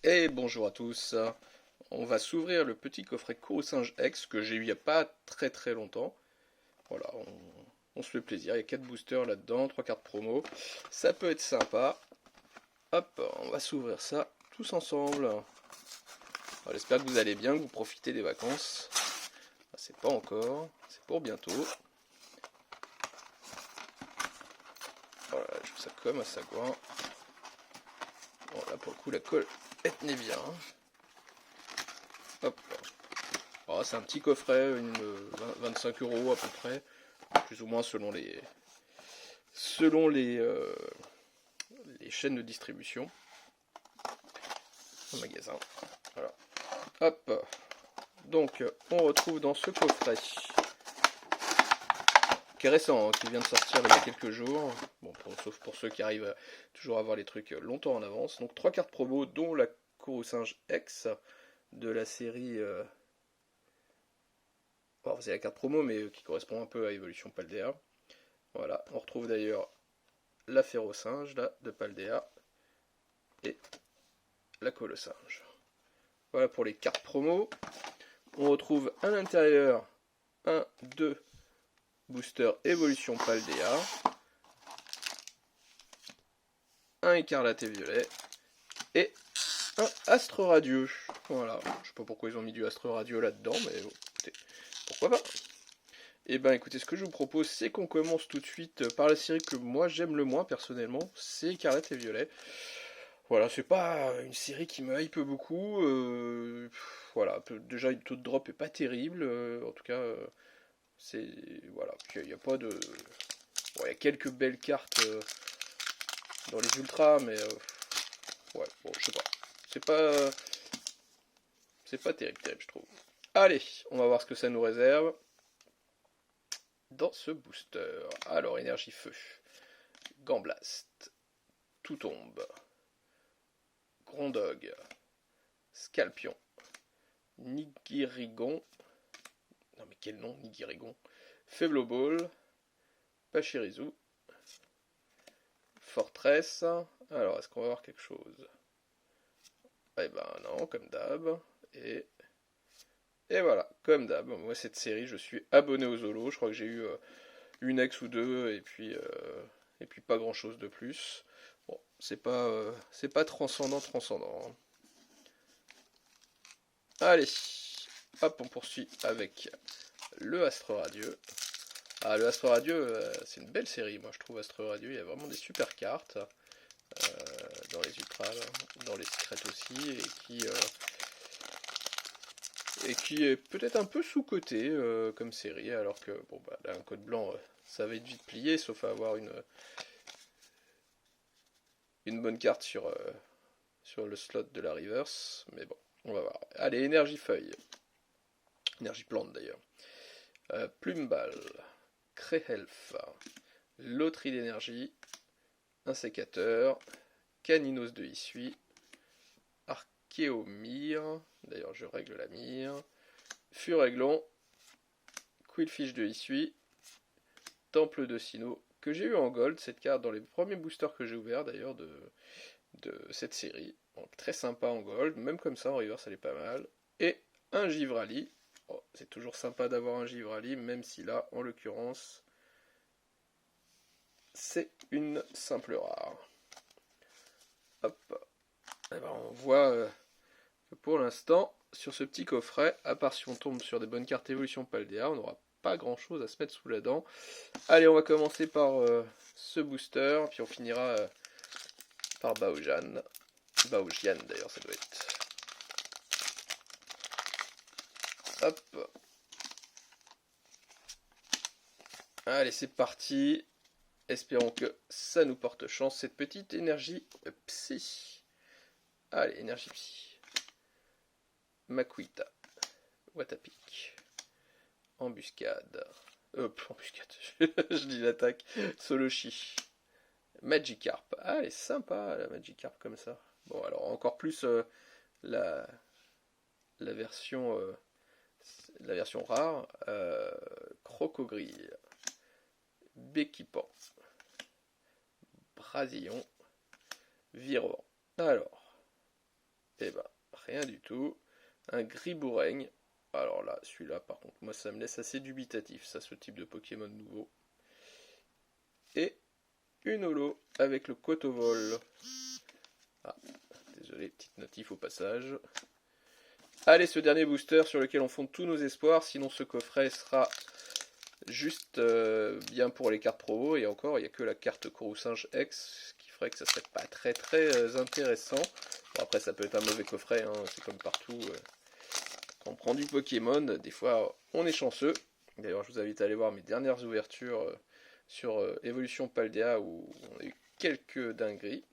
Et bonjour à tous. On va s'ouvrir le petit coffret Coruscant X que j'ai eu il n'y a pas très très longtemps. Voilà, on se fait plaisir. Il y a 4 boosters là-dedans, 3 cartes promo. Ça peut être sympa. Hop, on va s'ouvrir ça tous ensemble. J'espère que vous allez bien, que vous profitez des vacances. C'est pas encore, c'est pour bientôt. Voilà, je fais ça comme un sagouin. Bon, là pour le coup, la colle, elle tenait bien. Hop. Oh, c'est un petit coffret, 25 € à peu près, plus ou moins selon les chaînes de distribution au magasin. Voilà. Hop. Donc, on retrouve dans ce coffret, qui est récent, hein, qui vient de sortir il y a quelques jours. Bon, sauf pour ceux qui arrivent toujours à avoir les trucs longtemps en avance. Donc, 3 cartes promo, dont la Coruscant X de la série. Bon, c'est la carte promo, mais qui correspond un peu à Evolution Paldea. Voilà, on retrouve d'ailleurs la Ferrosinge là, de Paldea et la Colossinge. Voilà pour les cartes promo. On retrouve à l'intérieur un, 2 boosters Evolution Paldea, un écarlate et violet et un Astre Radieux. Voilà, je sais pas pourquoi ils ont mis du Astre Radieux là-dedans, mais bon, écoutez, pourquoi pas. Et ben écoutez, ce que je vous propose, c'est qu'on commence tout de suite par la série que moi j'aime le moins personnellement, c'est Écarlate et Violet. Voilà, c'est pas une série qui me hype beaucoup. Voilà, déjà le taux de drop est pas terrible. En tout cas, c'est voilà, il n'y a pas de, bon, il y a quelques belles cartes dans les ultras, mais ouais, bon, je sais pas. C'est pas, c'est pas terrible, terrible, je trouve. Allez, on va voir ce que ça nous réserve dans ce booster. Alors, énergie feu, Gambblast, tout tombe, Grondog, Scalpion, Nigirigon. Non mais quel nom, Nigirigon. Faible Ball, Pachirisu, Fortress. Alors, est-ce qu'on va avoir quelque chose? Eh ben non, comme d'hab. Et voilà, comme d'hab. Moi, cette série, je suis abonné aux Zolo. Je crois que j'ai eu une ex ou deux, et puis pas grand-chose de plus. Bon, c'est pas transcendant, transcendant, hein. Allez, hop, on poursuit avec le Astre Radieux. Ah, le Astre Radieux, c'est une belle série, moi je trouve Astre Radieux. Il y a vraiment des super cartes dans les ultras, dans les secrets aussi, et qui est peut-être un peu sous-coté comme série, alors que bon bah là, un code blanc, ça va être vite plié, sauf à avoir une bonne carte sur le slot de la reverse. Mais bon, on va voir. Allez, énergie feuille, énergie plante d'ailleurs. Plumeballe, Créhelf, loterie d'énergie, un sécateur, Caninos de Issui, Archéomire, d'ailleurs je règle la mire, Furéglon, Quillfish de Issui, Temple de Sinnoh, que j'ai eu en gold, cette carte dans les premiers boosters que j'ai ouverts d'ailleurs de cette série. Donc très sympa en gold, même comme ça en reverse elle est pas mal. Et un Givrali. Oh, c'est toujours sympa d'avoir un Givrali, même si là, en l'occurrence, c'est une simple rare. Hop. Et ben, on voit que pour l'instant, sur ce petit coffret, à part si on tombe sur des bonnes cartes évolution Paldea, on n'aura pas grand chose à se mettre sous la dent. Allez, on va commencer par ce booster, puis on finira par Baojan. Baojian d'ailleurs, ça doit être. Hop. Allez, c'est parti. Espérons que ça nous porte chance, cette petite énergie psy. Allez, énergie psy. Makuita. Watapik. Embuscade. Embuscade. Je dis l'attaque. Soloshi. Magikarp. Ah, elle est sympa la Magikarp comme ça. Bon, alors encore plus la, la version la version rare. Crocogrille. Béquipant. Brasillon. Virevent. Alors. Eh ben, rien du tout. Un Griboureigne. Alors là, celui-là, par contre, moi, ça me laisse assez dubitatif, ça, ce type de Pokémon nouveau. Et une holo avec le Kotovol. Ah, désolé, petite notif au passage. Allez, ce dernier booster sur lequel on fonde tous nos espoirs, sinon ce coffret sera juste bien pour les cartes pro. Et encore, il n'y a que la carte Coruscant X qui ferait que ça serait pas très intéressant. Bon, après, ça peut être un mauvais coffret, hein, c'est comme partout. Quand on prend du Pokémon, des fois on est chanceux. D'ailleurs, je vous invite à aller voir mes dernières ouvertures sur Evolution Paldea où on a eu quelques dingueries.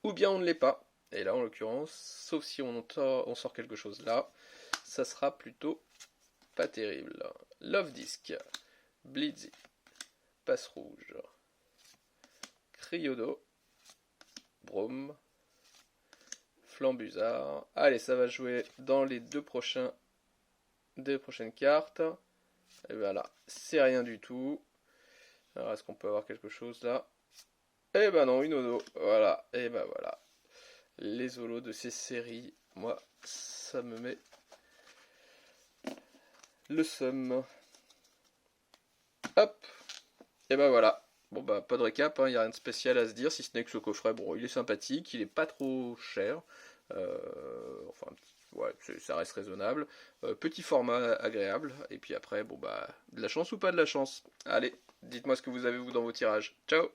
Ou bien on ne l'est pas. Et là, en l'occurrence, sauf si on sort quelque chose là, ça sera plutôt pas terrible. Love Disc, Blitzy, Passe Rouge, Cryodo, Brome, Flambuzard. Allez, ça va jouer dans les deux prochaines cartes. Et voilà, c'est rien du tout. Alors, est-ce qu'on peut avoir quelque chose là? Eh ben non, une holo. Voilà, et ben voilà. Les holos de ces séries, moi, ça me met le seum. Hop, et ben voilà. Bon bah pas de récap, il n'y a rien de spécial à se dire, si ce n'est que ce coffret, bon, il est sympathique, il est pas trop cher. Enfin, ouais, ça reste raisonnable. Petit format agréable, et puis après, bon bah, de la chance ou pas de la chance. Allez, dites-moi ce que vous avez vous dans vos tirages. Ciao!